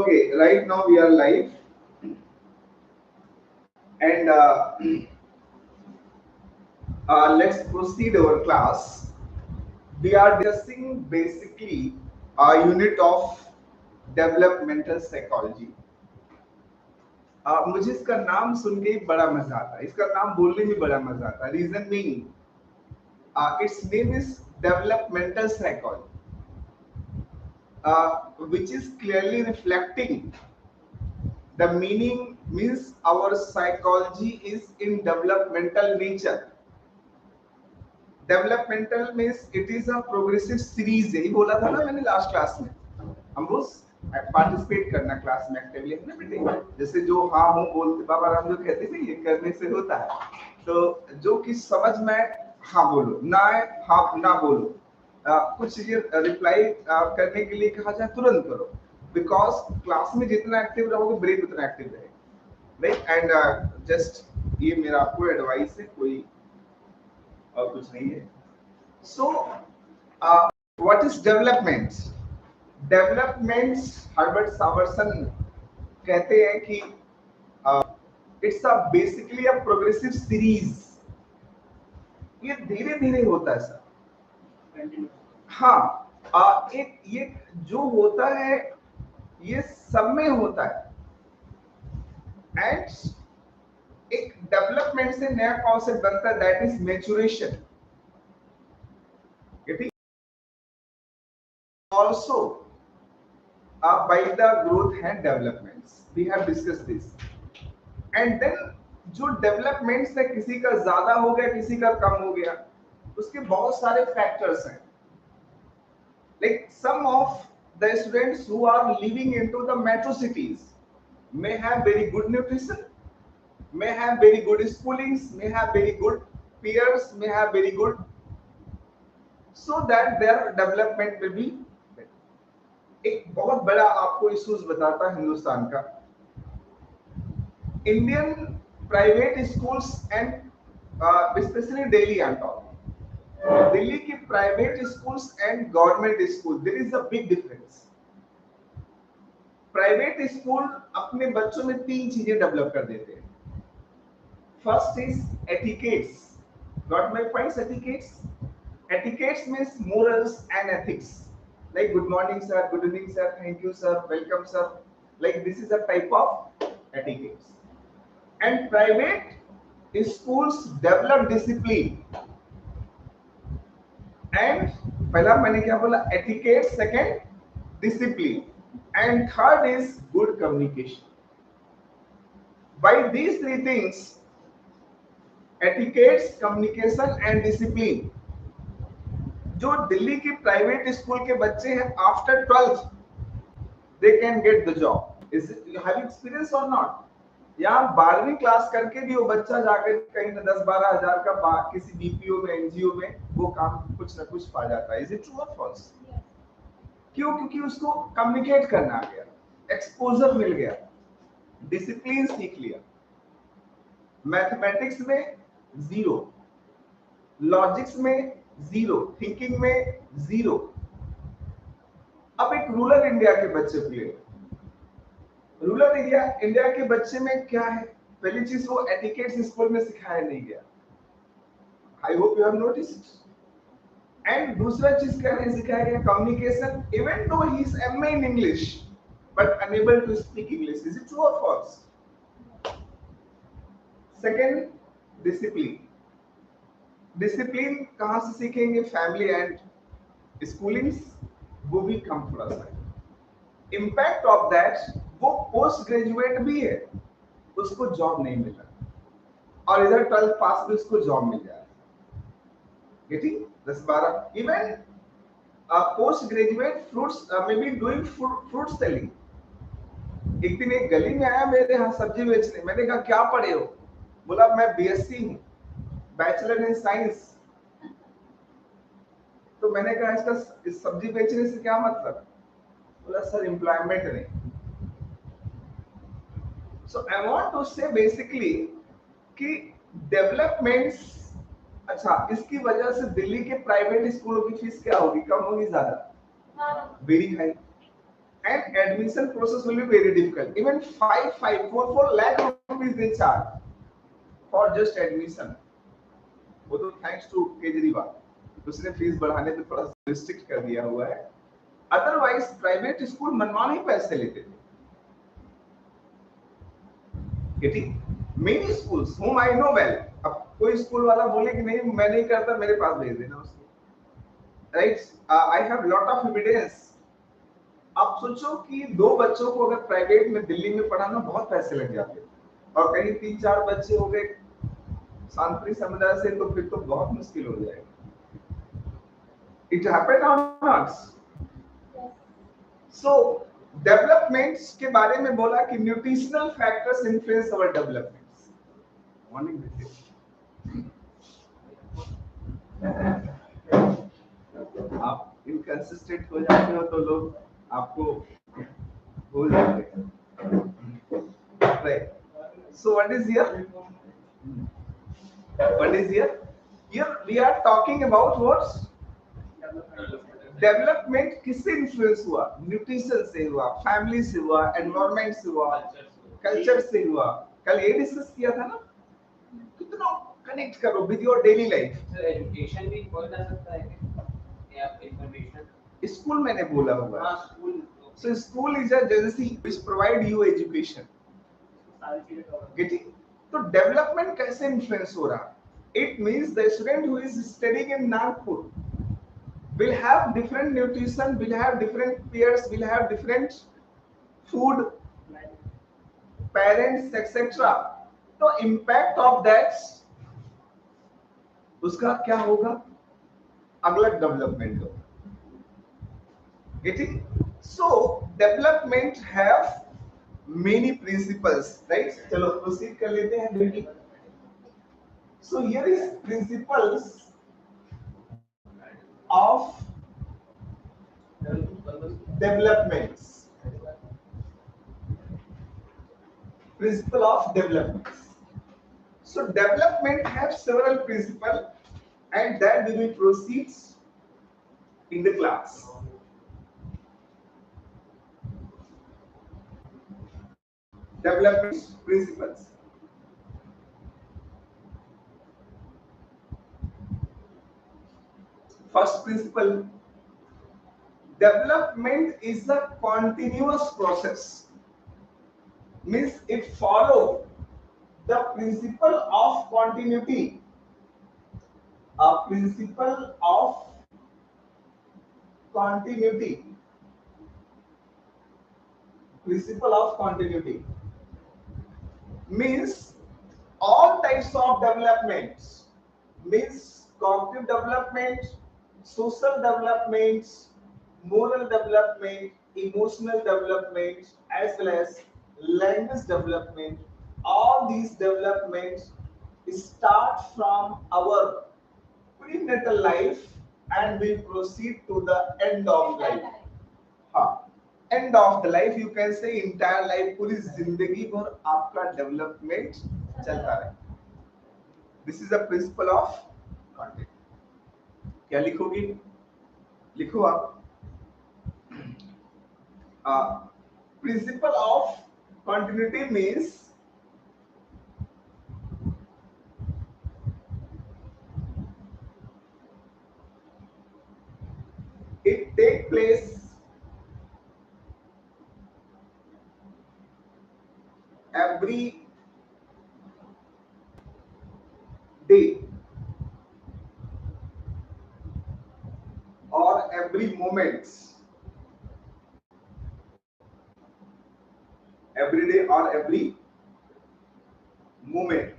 Okay, right now we are live, and let's proceed our class. We are discussing basically a unit of developmental psychology. मुझे इसका नाम सुन के ही बड़ा मजा आता है, इसका नाम बोलने में बड़ा मजा आता है. Reason meaning, its name is developmental psychology, which is clearly reflecting the meaning means our psychology is in developmental nature. Developmental means it is a progressive series है, ये बोला था ना मैंने लास्ट क्लास में. हम रोज पार्टिसिपेट करना क्लास में एक्टिवली है ना बेटे. जैसे जो हाँ हूँ बोलते बाबा राम जो कहते थे ये करने से होता है. तो जो कि समझ में हाँ बोलो, ना हाँ ना बोलो, कुछ चीजें रिप्लाई करने के लिए कहा जाए तुरंत करो, बिकॉज क्लास में जितना एक्टिव रहोगे ब्रेन उतना एक्टिव रहेगा, राइट. एंड जस्ट ये मेरा आपको एडवाइस है, कोई और कुछ नहीं है. So what is development? Development Herbert Sorenson कहते हैं कि it's a basically a progressive series. ये धीरे धीरे होता है सर. हाँ, एक ये जो होता है ये सब में होता है. एंड एक डेवलपमेंट से नया कॉन्सेप्ट बनता है, that is maturation. Also by the growth and developments we have discussed this. And then जो डेवलपमेंट्स है किसी का ज्यादा हो गया किसी का कम हो गया, उसके बहुत सारे फैक्टर्स हैं. like some of the students who are living into the metro cities may have very good nutrition, may have very good schoolings, may have very good peers, may have very good, so that their development will be. एक बहुत बड़ा आपको issues बताता है हिंदुस्तान का. Indian private schools and specially Delhi, I am talking Delhi की private schools and government school, there is a big difference. Private school अपने बच्चों में तीन चीजें डेवलप कर देते हैं. First is etiquettes. Got my points? Etiquettes. Etiquettes means morals and ethics. like good morning sir, good evening sir, thank you sir, welcome sir. like this is a type of etiquette. And private schools develop discipline. and पहला मैंने क्या बोला? etiquette, second discipline, and third is good communication. by these three things, etiquette, communication and discipline, जो दिल्ली की private school के बच्चे हैं after 12th they can get the job. Is you have experience और नॉट? या 12वीं क्लास करके भी वो बच्चा जाकर कहीं ना 10-12 हजार का किसी बीपीओ में एनजीओ में वो काम कुछ ना कुछ पा जाता है. इज इट ट्रू और फॉल्स? क्यों? क्योंकि उसको कम्युनिकेट करना आ गया, एक्सपोजर मिल गया, डिसिप्लिन सीख लिया. मैथमेटिक्स में जीरो, लॉजिक्स में जीरो, थिंकिंग में जीरो. अब एक रूरल इंडिया के बच्चे के लिए, रूरल इंडिया के बच्चे में क्या है? पहली चीज वो एटिकेट्स स्कूल में सिखाया नहीं गया. I hope you have noticed. And दूसरा चीज क्या नहीं सिखाया गया? Communication. Even though he is MA in English but unable to speak English. Is it true और फॉल्स? Second, discipline. डिसिप्लिन कहां से सीखेंगे? फैमिली एंड स्कूलिंग्स, वो भी कम थोड़ा सा. इम्पैक्ट ऑफ दैट, वो पोस्ट ग्रेजुएट भी है, उसको जॉब नहीं मिल रहा, और इधर 12th पास भी उसको जॉब मिल जा रहा है. Getting? 10-12 even post graduate fruits may be doing fruit selling. एक दिन एक गली में आया मेरे यहाँ सब्जी बेचने. मैंने कहा क्या पढ़े हो? बोला मैं बीएससी हूँ, बैचलर इन साइंस. तो मैंने कहा इसका इस सब्जी बेचने से क्या मतलब? बोला सर एम्प्लॉयमेंट नहीं. सो आई वांट टू से बेसिकली कि डेवलपमेंट्स, अच्छा इसकी वजह से दिल्ली के प्राइवेट स्कूलों की फीस क्या होगी? कम होगी ज्यादा? Very high. and admission process will be very difficult. Even 4 lakh rupees they charge for just admission. वो तो थैंक्स टू केजरीवाल, उसने फीस बढ़ाने पे थोड़ा रिस्ट्रिक्ट कर दिया हुआ है। अदरवाइज प्राइवेट स्कूल मनमाने ही पैसे लेते थे। Many schools whom I know well, अब कोई स्कूल वाला बोले कि नहीं मैं नहीं करता, मेरे पास भेज देना उसको, right? I have lot of evidence. आप सोचो कि 2 बच्चों को अगर प्राइवेट में दिल्ली में पढ़ाना बहुत पैसे लग जाते, और कहीं 3-4 बच्चे हो गए शांति समुदाय से, तो फिर तो बहुत मुश्किल हो जाएगा। इट हैपेंड और नॉट। सो डेवलपमेंट्स के बारे में बोला कि न्यूट्रिशनल फैक्टर्स इन्फ्लुएंस अवर डेवलपमेंट्स। मॉर्निंग आप इनकंसिस्टेंट हो जाते हो तो लोग आपको भूल जाते हैं, right? So what is here? What is here? Here we are talking about what? Development किससे इन्फ्लुएंस हुआ? न्यूट्रिशन से हुआ, फैमिली से हुआ, एनवायरनमेंट से हुआ, कल्चर से हुआ। कल ये डिस्कस किया था ना, कितना कनेक्ट करो with your daily life. Education भी बोल जा सकता है या इंफॉर्मेशन? स्कूल मैंने बोला हुआ है। हां, school. So school is a agency which provide you education. Getting? तो डेवलपमेंट कैसे इन्फ्लुएंस हो रहा? It means the student who is studying in Nagpur will have different nutrition, will have different peers, will have different food, parents, etc. तो impact of that उसका क्या होगा? अगला development हो। Getting? So development have many principles, right? चलो proceed कर लेते हैं बेटी। So here is principles of developments. Principle of developments. So development have several principles, and that we will proceed in the class. Development principles. First principle, development is a continuous process. Means it follow the principle of continuity. A principle of continuity. Principle of continuity means all types of developments, means cognitive development, social development, moral development, emotional development, as well as language development. All these developments start from our prenatal life and will proceed to the end of life. End of the life, you can say entire life, पूरी जिंदगी भर आपका development चलता रहे। This is a principle of continuity. क्या लिखोगे? लिखो आप। Principle of continuity means it takes place every day or every moment, every day or every moment.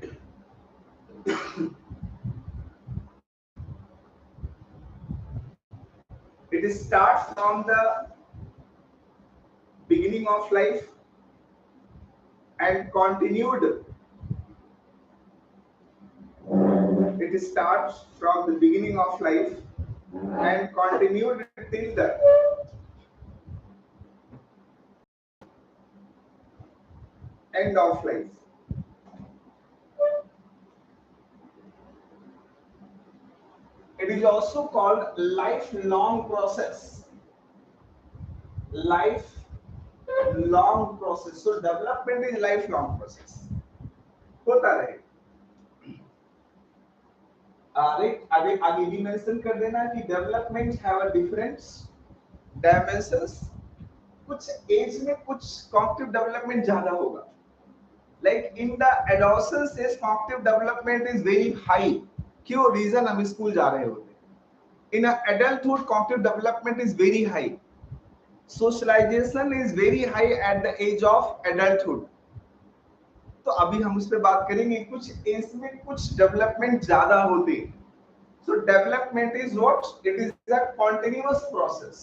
It starts from the beginning of life and continued. It starts from the beginning of life and continued till the end of life. It is also called lifelong process. Lifelong long process. So development is lifelong process. होता रहे. Right, आगे आगे भी mention कर देना कि development have a different dimensions. कुछ एज में कुछ कॉग्निटिव डेवलपमेंट ज्यादा होगा. Like in the adolescence age cognitive development is very high. क्यों? रीजन हम स्कूल जा रहे होते हैं. In adulthood cognitive development is very high. Socialisation is very high at the age of adulthood. तो अभी हम उस पर बात करेंगे. कुछ एज में कुछ डेवलपमेंट ज्यादा होते हैं. सो development is what? It is a continuous process.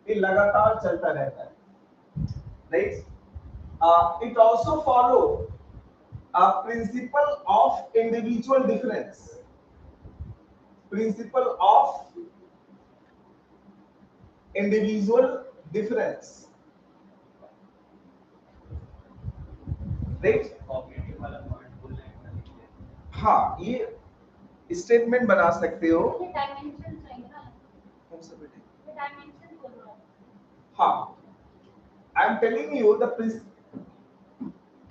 ये लगातार चलता रहता है. Right. It also follow a principle of individual difference. Principle of individual difference. Right? Cognitive वाला पॉइंट बोलने का. हाँ, ये स्टेटमेंट बना सकते हो. ये डायमेंशन चाहिए ना. कौन सा बेटे? ये डायमेंशन बोल रहा हूँ. हाँ, I am telling you the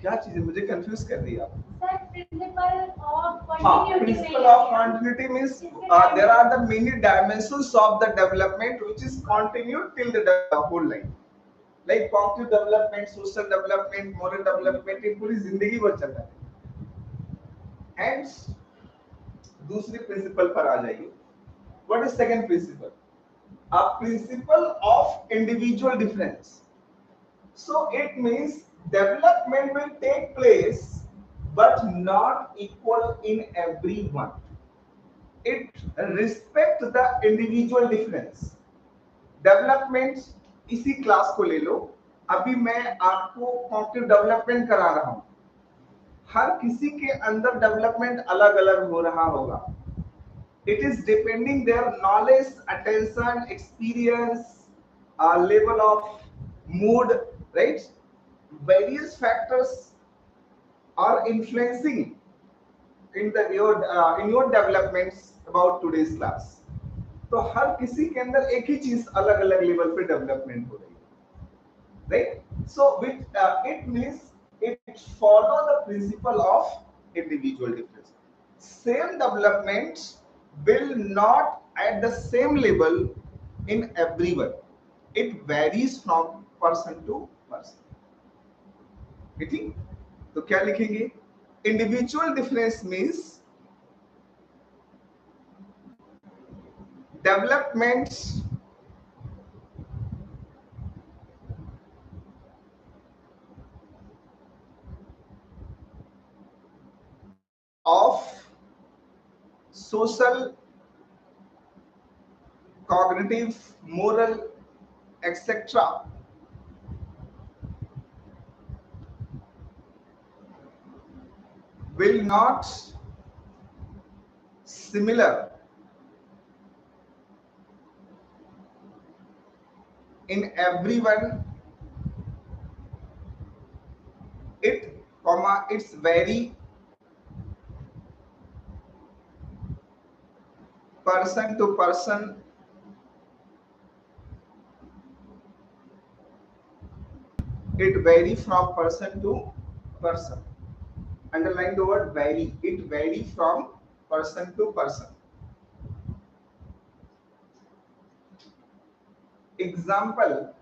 क्या चीज है, मुझे कंफ्यूज कर दिया. सर प्रिंसिपल ऑफ हाँ, continuity. principle of continuity means there are the many dimensions of the development which is continued till the whole life. Like cognitive development, social development, moral development, ये पूरी जिंदगी भर चल रहा है. And दूसरे principle पर आ जाइए. What is second principle? A principle of individual difference. So it means development will take place but not equal in everyone. It respect the individual difference. Development, इसी क्लास को ले लो. अभी मैं आपको कॉग्निटिव डेवलपमेंट करा रहा हूं. हर किसी के अंदर डेवलपमेंट अलग अलग हो रहा होगा. It is depending their knowledge, attention, experience, level of mood, right? Various factors are influencing in your developments about today's class. तो हर किसी के अंदर एक ही चीज अलग अलग लेवल पे डेवलपमेंट हो रही है. Right. So which it means it follow the principle of individual difference. Same development will not at the same level in everyone. It varies from person to person. ठीक. तो क्या लिखेंगे? Individual difference means development of social, cognitive, moral, etc. will not similar in everyone. It's vary person to person. It vary from person to person. Underline the word vary. It vary from person to person. Example,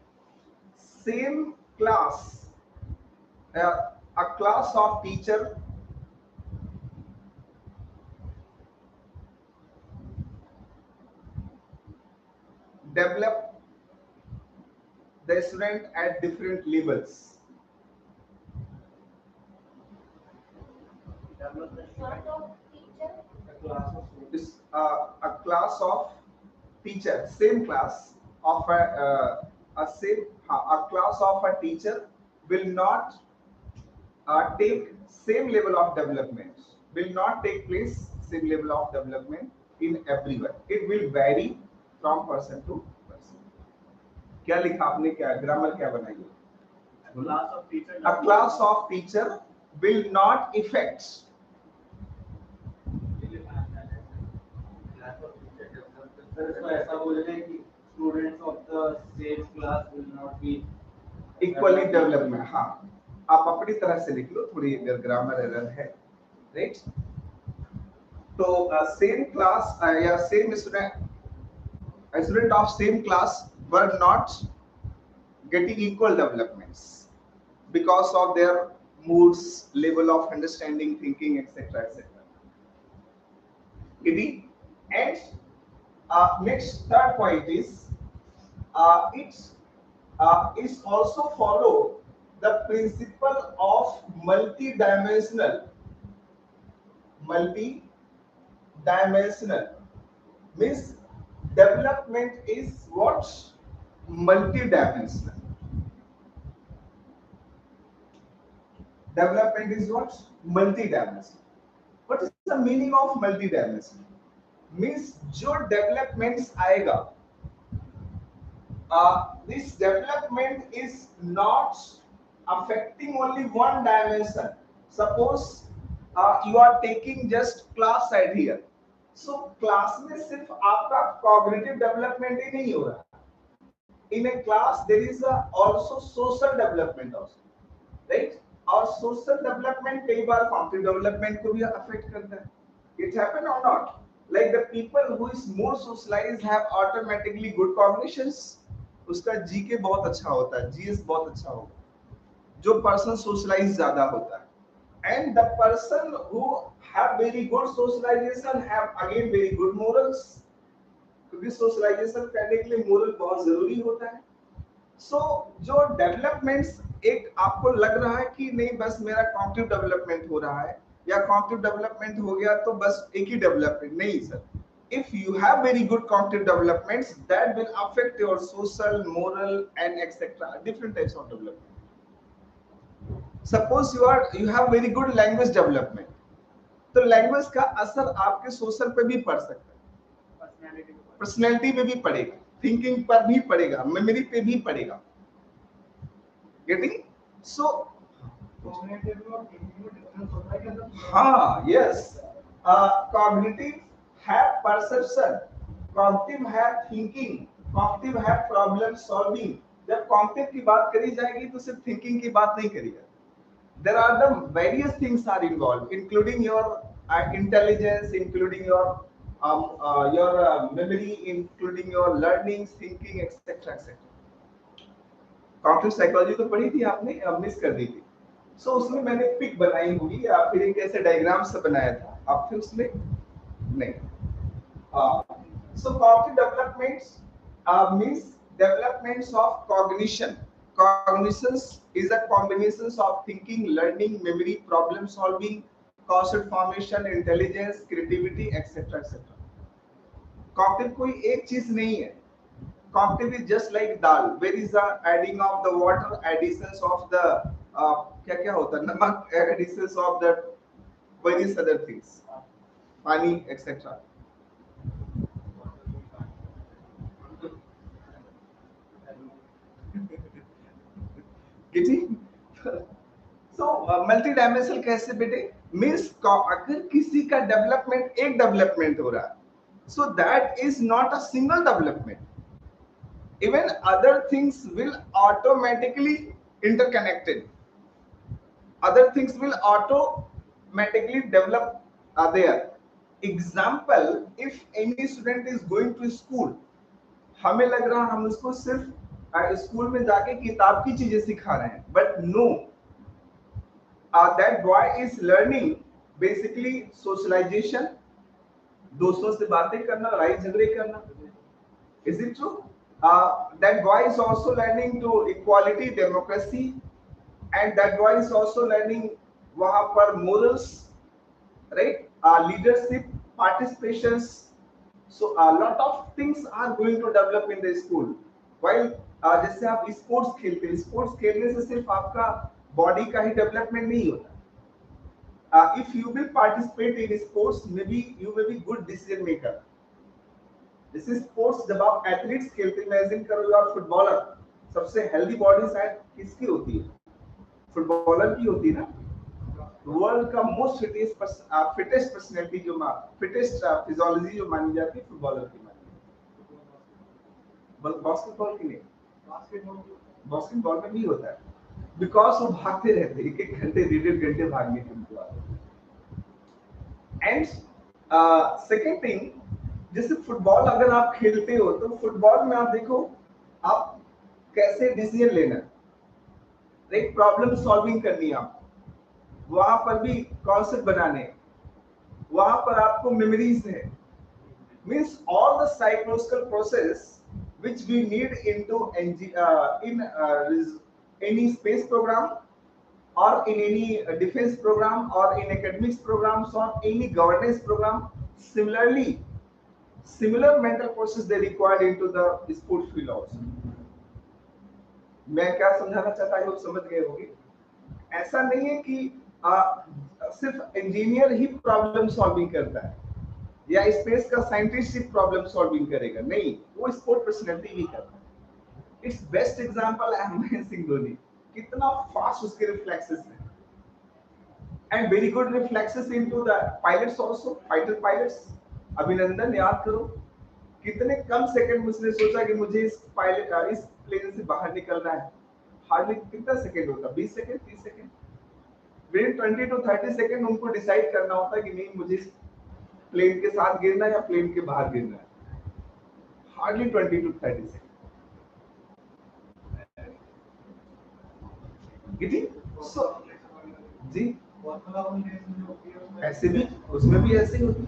same class, a class of teacher develop the student at different levels. Sort of teacher. This a class of teacher, same class of a class of a teacher will not take same level of development. Will not take place same level of development in everyone. It will vary from person to person. क्या लिखा आपने? क्या grammar क्या बनाई? A class of teacher will not affect. Sir इसको ऐसा बोल रहे हैं कि students of the same class will not be equally development, हाँ आप अपनी तरह से लिख लो, थोड़ी अगर ग्रामर एरर है, राइट। तो सेम क्लास या same student of same class were not getting equal developments because of their moods, level of understanding, thinking, etc., etc. And next third point is it's also follow the principle of multi-dimensional means development is what? Multi-dimensional. Development is what? Multi-dimensional. What is the meaning of multi-dimensional? Means जो developments आएगा, this development is not affecting only one dimension. Suppose you are taking just class side here. So class में सिर्फ आपका cognitive development ही नहीं हो रहा. In a class there is also social development also, right? और social development कई बार cognitive development को भी affect करता है. It happen or not? Like the people who is more socialized have automatically good cognitions. उसका जीके बहुत अच्छा होता है, जीएस बहुत अच्छा होगा जो पर्सन सोशलाइज ज्यादा होता है, and the person who have very good socialisation have again very good morals, क्योंकि सोशलाइजेशन करने के लिए मोरल बहुत जरूरी होता है. सो जो डेवलपमेंट्स एक आपको लग रहा है कि नहीं बस मेरा कॉग्निटिव डेवलपमेंट हो रहा है या कॉग्निटिव डेवलपमेंट हो गया तो बस एक ही डेवलपमेंट, नहीं sir. If you have very good cognitive developments, that will affect your social, moral, and etc. Different types of development. Suppose you have very good language development, तो language का असर आपके social पे भी पड़ सकता है, personality पे भी पड़ेगा, thinking पर भी पड़ेगा, memory पे भी पड़ेगा. Getting? So, हाँ, yes. Cognitive have perception, cognitive have thinking, cognitive have problem solving. जब cognitive की बात करी जाएगी तो सिर्फ thinking की बात नहीं करेगा. There are the various things are involved, including your intelligence, including your memory, including your learning, thinking, etc., etc. Cognitive psychology तो पढ़ी थी आपने, मिस कर दी थी. So उसमें मैंने पिक बनाई होगी या फिर एक ऐसे डायग्राम से बनाया था, आप फिर उसमें नहीं. So cognitive developments means developments of cognition. Cognitions is a combination of thinking, learning, memory, problem solving, concept formation, intelligence, creativity, etc., etc. Cognitive कोई एक चीज नहीं है. Cognitive is just like dal. Where is the adding of the water, additions of the क्या क्या होता है, नमक, additions of the various other things, पानी, etc. So मल्टी डायमेंशनल कैसे बेटे? मीन्स अगर किसी का डेवलपमेंट एक डेवलपमेंट हो रहा है, so that is not a single development. Even other things will automatically interconnected, other things will automatically develop there. Example, if any student is going to school, हमें लग रहा है हम उसको सिर्फ स्कूल में जाके किताब की चीजें सिखा रहे हैं, but no, that boy is learning basically socialization, दोस्तों से बातें करना, लड़ाई झगड़े करना. Is it true? That boy is also learning to equality, democracy, and that boy is also learning वहाँ पर morals, right? Leadership, participations. So a lot of things are going to develop in the school. While जैसे आप sports खेलते हैं, sports खेलने से सिर्फ आपका बॉडी का ही डेवलपमेंट नहीं होता. If you will participate in sports, maybe you may be good decision maker. This is sports. जब आप एथलीट्स खेलते हैं, इमेजिन करो यू आर फुटबॉलर, सबसे हेल्दी बॉडी शायद किसकी होती है? फुटबॉलर की होती है ना. वर्ल्ड का मोस्ट फिटेस्ट पर्सनैलिटी जो फिटेस्ट फिजियोलॉजी जो मानी जाती है, फुटबॉलर की मानी जाती है. बास्केटबॉल की नहीं, बास्केटबॉल में भी होता है, बिकॉज वो भागते रहते, एक एक घंटे 1.5 घंटे भागने की उनको आदत है। एंड सेकेंड थिंग, जैसे फुटबॉल अगर आप खेलते हो तो फुटबॉल में आप देखो आप कैसे डिसीजन लेना है, एक प्रॉब्लम सॉल्विंग करनी है आपको, वहां पर भी कॉन्सेप्ट बनाने, वहां पर आपको मेमोरीज है, means all the psychological process which we need into any space program or in any defense program or in academics programs or any governance program, similar mental process they required into the sport field also. मैं क्या समझाना चाहता हूँ, समझ गए होंगे। ऐसा नहीं है कि सिर्फ इंजीनियर ही प्रॉब्लम सॉल्विंग करता है या स्पेस का साइंटिस्ट ही प्रॉब्लम सॉल्विंग करेगा, नहीं, वो स्पोर्ट पर्सनैलिटी भी करता है। It's best example Mahendra Singh Dhoni, कितना फास्ट उसके रिफ्लेक्सेस हैं, and very good reflexes into the pilots also, fighter pilots. अभिनंदन, याद करो कितने कम सेकंड में उसने सोचा कि मुझे इस प्लेन से बाहर निकलना है, हार्डली कितना सेकंड होता, 20 second, 30 second, with 20 to 30 second उनको डिसाइड करना होता है कि नहीं मुझे प्लेन के साथ गिरना है या प्लेन के बाहर गिरना है, हार्डली 20 to 30 सेकंड। सो जी ऐसे भी उसमें भी ऐसे ही होती।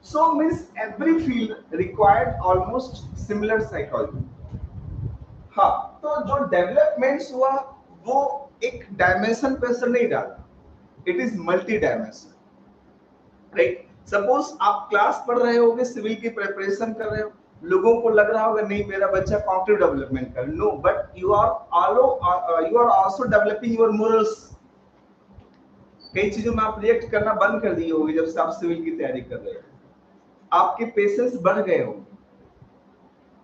सो means every field required almost similar psychology. हाँ, तो जो डेवलपमेंट्स हुआ वो एक डायमेंशन पे असर नहीं डालता, it is multi dimension, right. Suppose आप क्लास पढ़ रहे होगे, सिविल की प्रिपरेशन कर रहे हो, लोगों को लग रहा होगा नहीं मेरा बच्चा कॉग्निटिव डेवलपमेंट कर, no, but you are also developing your morals. कई चीजों में आप रिएक्ट करना बंद कर दिए होगे जब से आप सिविल की तैयारी कर रहे हो, आपके पेशेंस बढ़ गए होंगे,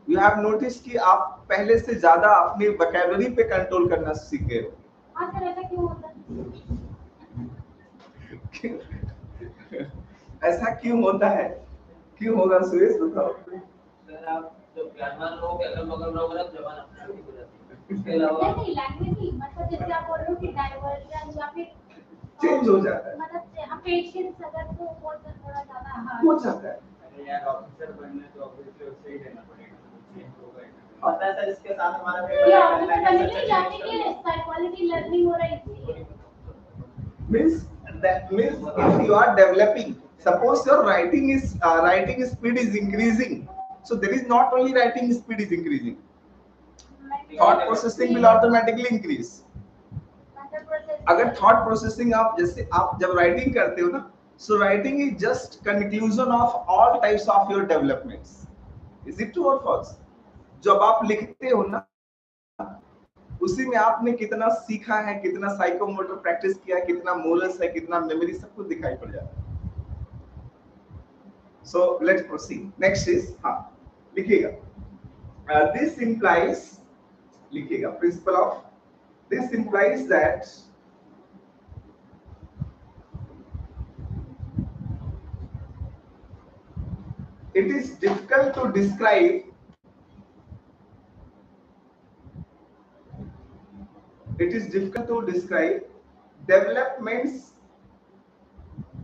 यू हैव नोटिस कि आप पहले से ज्यादा अपनी वोकैबुलरी पे कंट्रोल करना सीख गए हो। हाँ सर, ऐसा क्यों होता है? ऐसा क्यों होता है, क्यों होगा सुरेश, बताओ। सर आप जब ज्ञानवान लोग अगल बगल लोग ना जबान अपने आप ही हो जाती है, इसके अलावा नहीं लैंग्वेज ही, मतलब जैसे आप बोल रहे हो कि डाइवर्जन या फिर चेंज हो जाता है, मतलब पेशेंस अगर तो वो थोड़ा ज्यादा हो जाता है। अरे यार ऑफिसर बनने तो ऑब्वियसली उससे ही लेना पड़ेगा, चेंज होगा ही। पता है सर, इसके साथ हमारा ये ऑफिसर बनने के लिए जाने के साइकोलॉजी लर्निंग हो रही थी। means that means if you are developing, suppose your writing speed is increasing, so there is not only writing speed is increasing, thought processing will automatically increase। अगर थॉट प्रोसेसिंग आप जैसे आप जब writing करते हो ना, so writing is just conclusion of all types of your developments, is it true और false? जब आप लिखते हो ना, उसी में आपने कितना सीखा है, कितना साइकोमोटर प्रैक्टिस किया है, कितना मोरल्स है, कितना मेमोरी, सब कुछ दिखाई पड़ जाता है। So let's proceed, next is, हाँ लिखिएगा, दिस इंप्लाइज, लिखिएगा principle of, this implies that it is difficult to describe, it is difficult to describe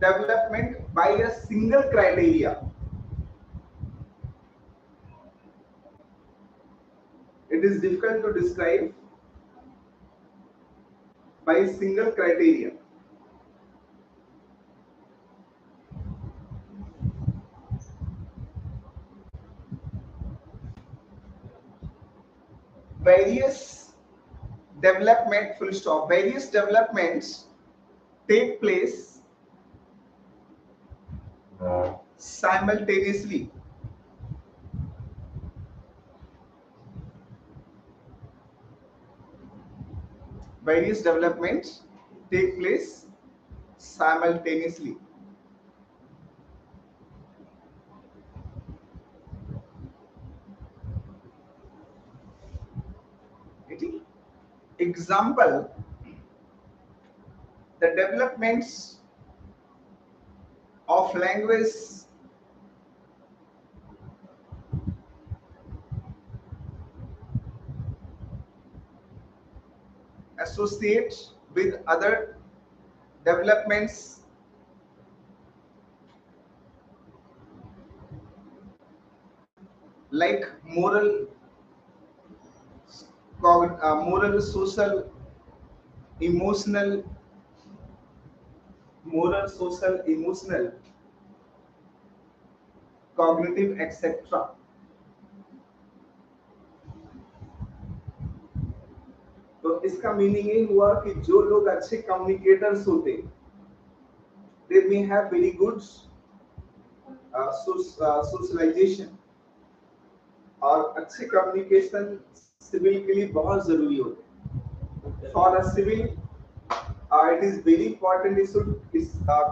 development by a single criteria, it is difficult to describe by a single criteria, various development, full stop, various developments take place simultaneously, various developments take place simultaneously, example, the developments of language associate with other developments like moral, social, emotional, cognitive, etc. तो इसका meaning ये हुआ कि जो लोग अच्छे communicators होते, they may have very good socialization, और अच्छे कम्युनिकेशन सिविल के लिए बहुत जरूरी होते। For a civil it is very important you should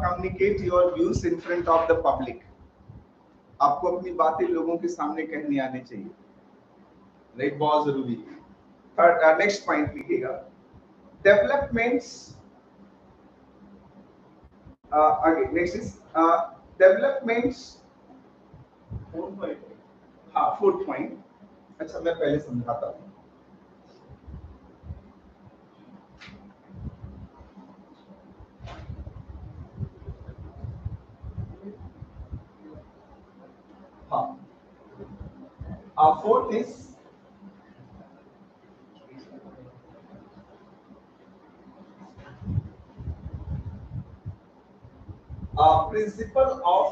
communicate your views in front of the public. आपको अपनी बातें लोगों के सामने कहनी आनी चाहिए, राइट, बहुत जरूरी है। थर्ड नेक्स्ट पॉइंट लिखिएगा, डेवलपमेंट्स आगे नेक्स्ट इज डेवलपमेंट्स, हाँ फोर्थ पॉइंट, अच्छा मैं पहले समझाता हूँ। Fourth is principle of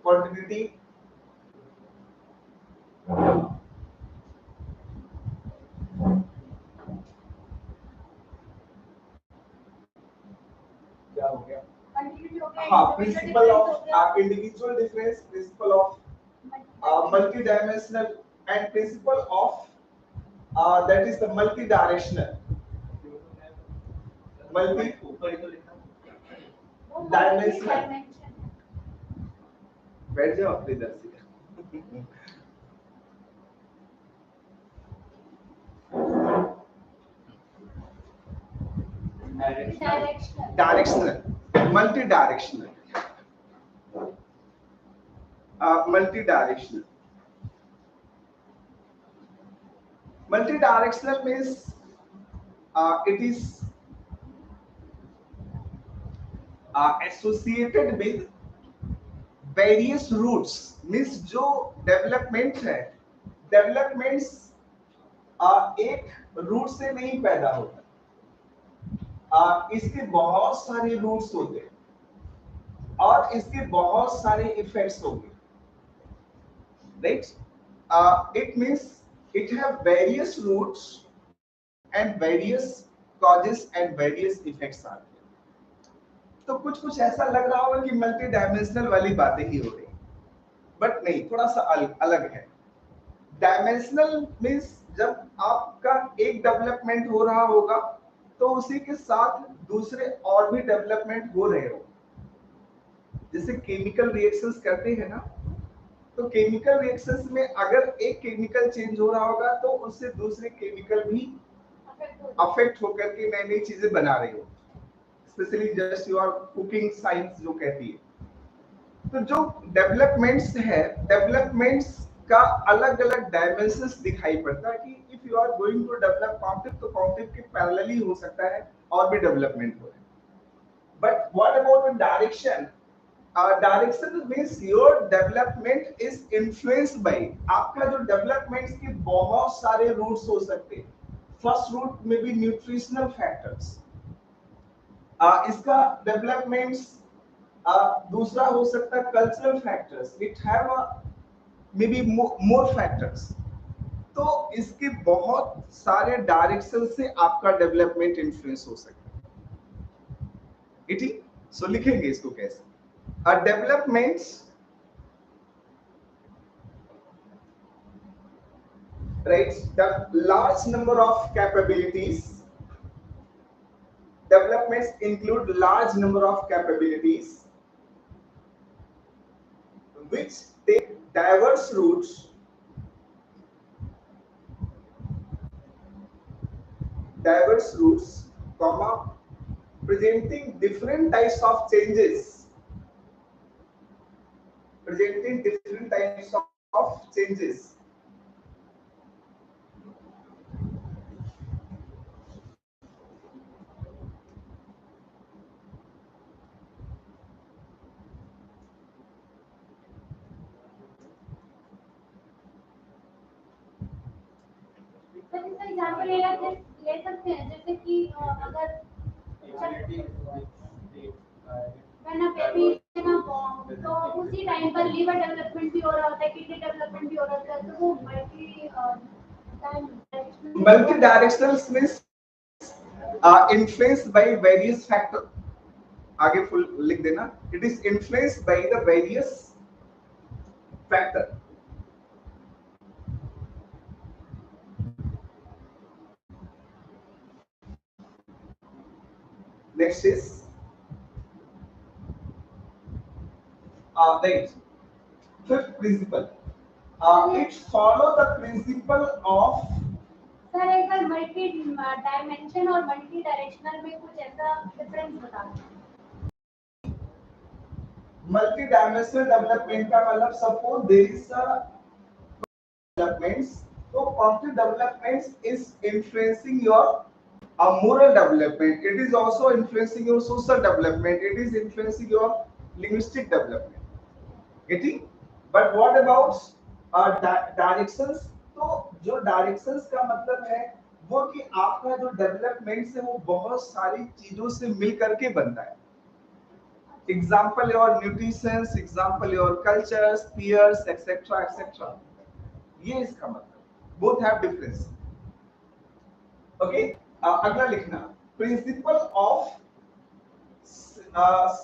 continuity, क्या हो गया, हाँ, principle of individual difference, principle of multi dimensional and principle of that is the multi directional, multi dimensional, बैठ जाओ अपने इधर से। Directional, multi directional, multi-directional means it is associated with various routes, means जो डेवलपमेंट है, developments एक root से नहीं पैदा होता, इसके बहुत सारे रूट्स होते हैं और इसके बहुत सारे इफेक्ट्स होंगे, right. It means it have various roots and various causes and various effects are there. तो कुछ ऐसा लग रहा होगा कि मल्टी डायमेंशनल वाली बातें ही हो रही, बट नहीं, थोड़ा सा अलग है। डायमेंशनल मींस जब आपका एक डेवलपमेंट हो रहा होगा तो उसी के साथ दूसरे और भी डेवलपमेंट हो रहे हो, जैसे केमिकल रिएक्शंस करते हैं ना, तो केमिकल रिएक्शंस में अगर एक केमिकल चेंज हो रहा होगा तो उससे दूसरे केमिकल भी अफेक्ट होकर के नई नई चीजें बना रहे हो, specially just your cooking science जो कहती है। तो जो डेवलपमेंट्स है, डेवलपमेंट्स का अलग अलग डायमेंशंस दिखाई पड़ता है कि if you are going to develop concept तो कॉन्सेप्ट के पैरेलली हो सकता है और भी डेवलपमेंट हो रहे हैं। But what about direction? Direction means your development is influenced by, आपका जो डेवलपमेंट्स के बहुत सारे रूट्स हो सकते हैं। फर्स्ट रूट में बी न्यूट्रिशनल फैक्टर्स, इसका डेवलपमेंट्स दूसरा हो सकता है cultural factors, it have may be more factors. तो इसके बहुत सारे डायरेक्शन से आपका डेवलपमेंट इन्फ्लुएंस हो सकता है, ठीक। सो लिखेंगे इसको कैसे, developments right, the large number of capabilities, developments include large number of capabilities which take diverse routes comma presenting different types of changes presenting different types of changes. Sir इसका example ले सकते हैं जैसे कि अगर when a baby is in a womb तो उसी time पर liver development भी हो रहा होता है, kidney development भी हो रहा होता है, तो वो multi directional means influenced by various factors. आगे फुल लिख देना. It is influenced by the various factor. Next is right. Fifth principle. It follow the principle of. Sir एक बार मल्टी डायमेंशन और मल्टी डायरेक्शनल में कुछ ऐसा डिफरेंस बता दो. मल्टी डायमेंशनल डेवलपमेंट का मतलब suppose there is a developments. So cognitive developments is influencing your moral development. It is also influencing your social development. It is influencing your linguistic development. Getting? But what about directions? तो जो directions का मतलब है वो कि आपका जो development है वो बहुत सारी चीजों से मिल करके बनता है. Example your nutrition, example your cultures, peers, etc. etc. ये इसका मतलब. Both have difference. Okay. अगला लिखना. Principle of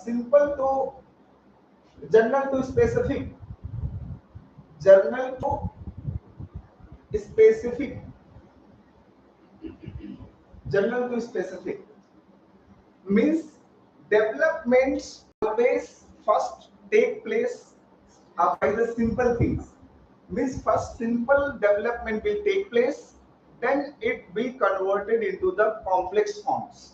simple to general to specific. General to specific. General to specific means developments always first take place by the simple things. Means first simple development will take place, then it will converted into the complex forms.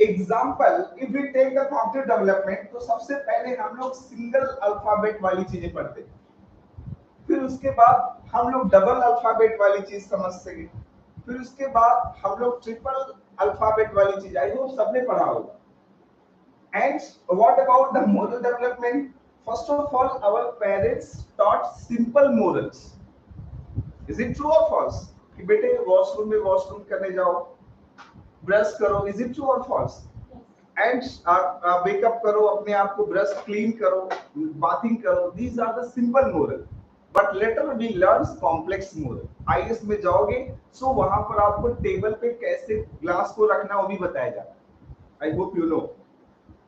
Example, if we take the cognitive development, तो सबसे पहले हम लोग single alphabet वाली चीजें पढ़ते हैं, फिर उसके बाद हम लोग डबल अल्फाबेट वाली चीज समझ सके, फिर उसके बाद हम लोग ट्रिपल अल्फाबेट वाली चीज, आई होप सबने पढ़ा होगा. And what about the moral development? First of all, our parents taught simple morals. Is it true or false? कि बेटे वॉशरूम में वॉशरूम करने जाओ, ब्रश करो. Is it true or false? And wake up करो, अपने आप को ब्रश क्लीन करो, बाथिंग करो. These are the simple moral. But later we learn complex moral. IAS में जाओगे, so वहां पर आपको टेबल पे कैसे ग्लास को रखना वो भी बताया जाता है. I hope you know.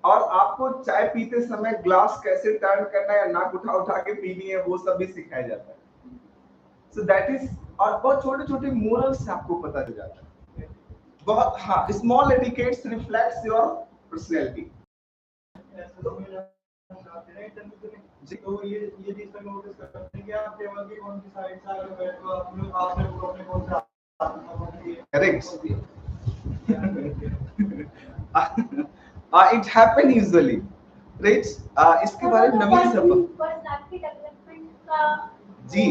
और आपको चाय पीते समय ग्लास कैसे टर्न करना है, नाक उठा उठा के पीनी है, वो सब भी सिखाया जाता है. So that is. और बहुत छोटे छोटे मोरल्स आपको पता चल जाता है. बहुत हाँ, small etiquettes reflects your personality. तो ये चीज पर नोटिस करते हैं कि आप टेबल की कौन सी साइड से आगे बैठो, आप लोग आपने अपने कौन सा correct. It happen usually, right? इसके बारे में नवीन सब पर्सनालिटी डेवलपमेंट का जी.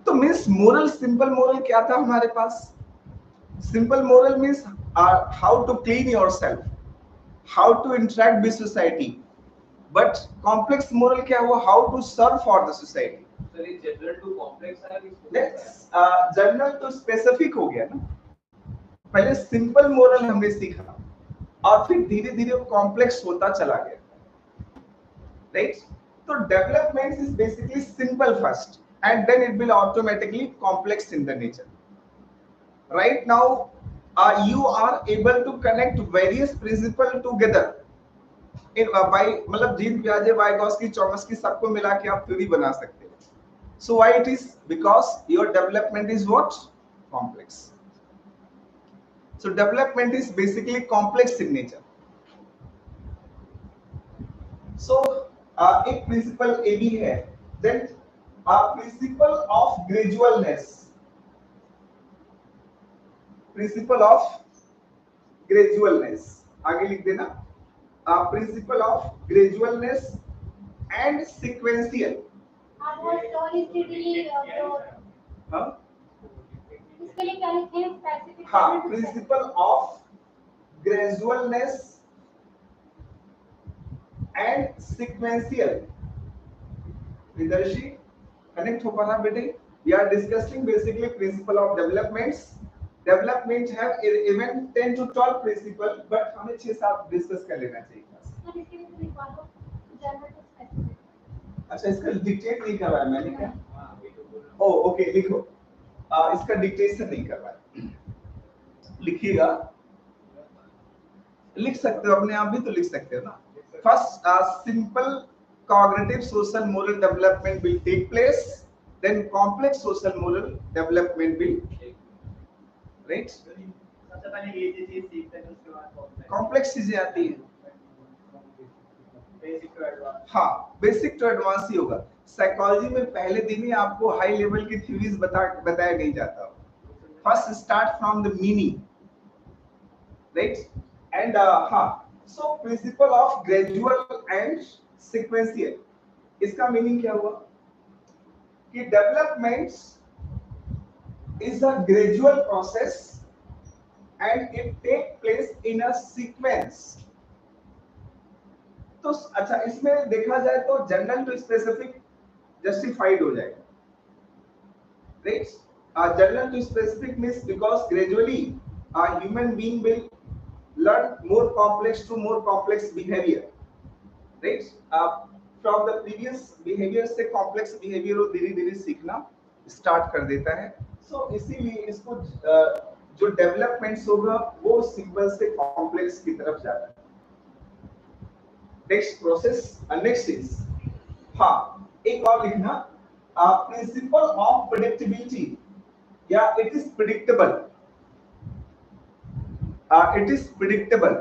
तो मीन्स मोरल, सिंपल मोरल क्या था हमारे पास? Simple moral means how to clean yourself, how to interact with society. But complex moral क्या हुआ? How to serve for the society. Sir ये जनरल टू कॉम्प्लेक्स है कि जनरल टू स्पेसिफिक हो गया ना. पहले सिंपल मोरल हमने सीखा और फिर धीरे धीरे वो कॉम्प्लेक्स होता चला गया, राइट? तो development is basically simple first and then it will automatically complex in the nature. Right now you are able to connect various principles together in by मतलब जीन पियाजे वाइगोस्की चॉम्स्की सबको मिला के आप theory बना सकते हैं. So why it is? Because your development is what? Complex. So development is basically complex in nature. So एक principle A भी है. Then principle of gradualness. Principle of gradualness. आगे लिख देना. Principle of gradualness and sequential. आप वो slowly steadily growth हाँ इसके लिए क्या लिखे हैं specific हाँ channel to principle of gradualness and sequential. Vidarshi connect हो पा रहा बेटे? We are discussing basically principle of developments. Development have even 10 to 12 principle, but हमें 6-7 डिस्कस कर लेना चाहिए क्लास. तो इसके लिए लिखवा दो general to specific. अच्छा इसका डिक्टेट नहीं करवाया मैंने क्या? ओ ओके लिखो. इसका डिक्टेशन नहीं करवाया. लिखिएगा. लिख सकते हो अपने आप भी तो लिख सकते हो ना. First simple cognitive social moral development will take place, then complex social moral development will right. सबसे पहले ये चीज सीखते हैं उसके बाद कॉम्प्लेक्स चीजें आती हैं. Basic to advance. हाँ बेसिक टू एडवांस ही होगा. साइकोलॉजी में पहले दिन ही आपको हाई लेवल की थ्योरीज बताया नहीं जाता. First start from the meaning right. And हाँ so principle of gradual and sequential. इसका मीनिंग क्या हुआ कि development is a gradual process and it take place in a sequence. तो अच्छा इसमें देखा जाए तो जनरल टू स्पेसिफिक जस्टिफाइड हो जाएगा right. General to specific means because gradually a human being will learn more complex to more complex behavior right. From the previous behavior से complex behavior वो धीरे-धीरे सीखना स्टार्ट कर देता है. सो इसीलिए इसको जो डेवलपमेंट्स होगा वो सिंपल से कॉम्प्लेक्स की तरफ जाता है. नेक्स्ट प्रोसेस नेक्स्ट इज हाँ एक और लिखना प्रिंसिपल ऑफ प्रेडिक्टेबिलिटी या it is predictable. It is predictable.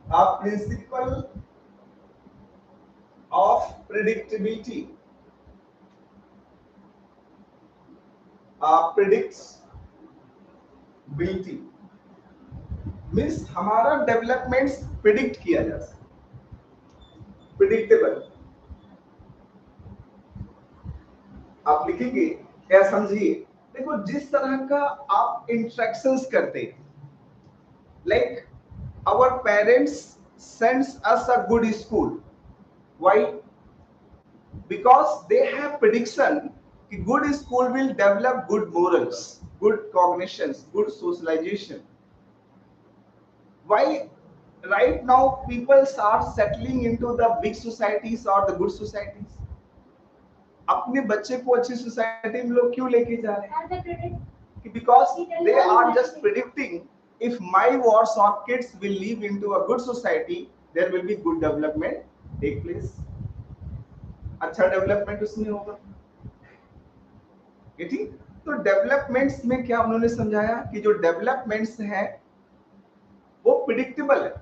A principle of predictability predictability means हमारा डेवलपमेंट्स प्रिडिक्ट किया जा सकता. प्रिडिक्टेबल आप लिखेंगे क्या समझिए. देखो जिस तरह का आप इंटरेक्शंस करते हैं like our parents sends us a good school. Why? Because they have prediction कि good school will develop good morals, good cognitions, good socialization. Why right now people are settling into the big societies or the good societies? अपने बच्चे को अच्छी society में लोग क्यों लेके जा रहे हैं? Because they are just predicting if my wards or kids will live into a good society, there will be good development take place. अच्छा डेवलपमेंट उसमें होगा. ठीक. तो डेवलपमेंट्स में क्या उन्होंने समझाया कि जो डेवलपमेंट्स हैं वो प्रिडिक्टेबल है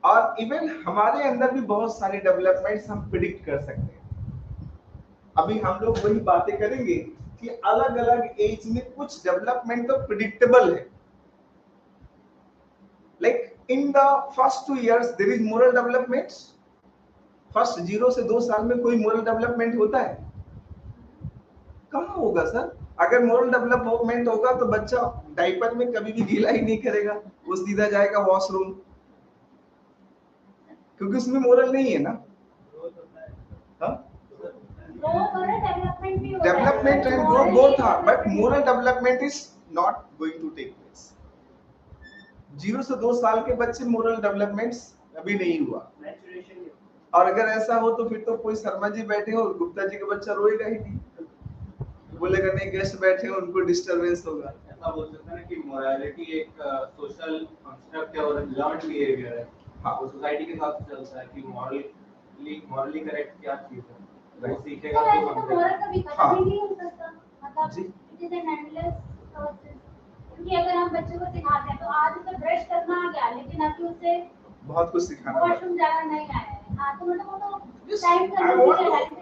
और इवन हमारे अंदर भी बहुत सारे डेवलपमेंट्स हम प्रिडिक्ट कर सकते हैं. अभी हम लोग वही बातें करेंगे कि अलग-अलग एज में कुछ डेवलपमेंट तो प्रिडिक्टेबल है. Like in the first 2 years there is moral development. First 0 से 2 साल में कोई moral development होता है? कहाँ होगा सर? अगर moral development होगा तो बच्चा डायपर में कभी भी गीला ही नहीं करेगा, वो सीधा जाएगा वॉशरूम, क्योंकि उसमें moral नहीं है ना. हाँ? Development and growth both are, but moral development is not going to take place. 0 से 2 साल के बच्चे मोरल डेवलपमेंट्स अभी नहीं हुआ. और अगर ऐसा हो तो फिर तो कोई शर्मा जी बैठे हो, गुप्ता जी का बच्चा रोएगा ही नहीं, बोलेगा नहीं गेस्ट बैठे हो उनको डिस्टरबेंस होगा. ऐसा बोल सकते हैं कि मोरालिटी एक सोशल कंस्ट्रक्ट है और लर्न्ड बिहेवियर है. हाँ वो सोसाइटी के साथ चलता है कि मॉरली करेक्ट क्या चीज है वो सीखेगा तो मोरल कभी खत्म ही नहीं हो सकता. मतलब it is an endless process. क्योंकि अगर हम बच्चे को सिखाते हैं तो आज उसे ब्रश करना आ गया लेकिन अभी उसे बहुत कुछ सिखाना वॉशरूम जाना नहीं आया है. हाँ तो मतलब वो तो time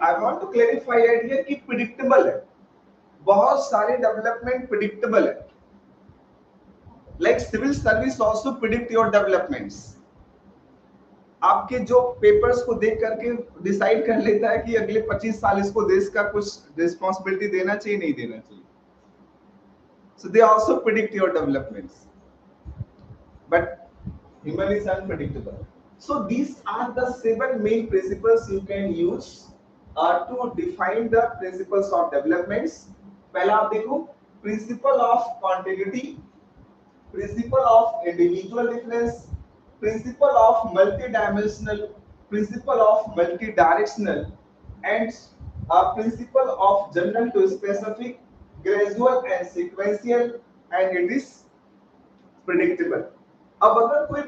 I want to clarify it here कि प्रिडिक्टेबल है. बहुत सारे डेवलपमेंट प्रिडिक्टेबल है. Like civil service also predict your developments. आपके जो पेपर्स को देख करके डिसाइड कर लेता है कि अगले 25 साल इसको देश का कुछ रिस्पॉन्सिबिलिटी देना चाहिए, नहीं देना चाहिए. So they also predict your developments, but human is unpredictable. So these are the 7 main principles you can use to define the principles of developments. पहला आप देखो, principle of continuity, principle of individual difference, principle of multidimensional, principle of multidirectional, and principle of general to specific, gradual and sequential, and it is predictable. अब अगर कोई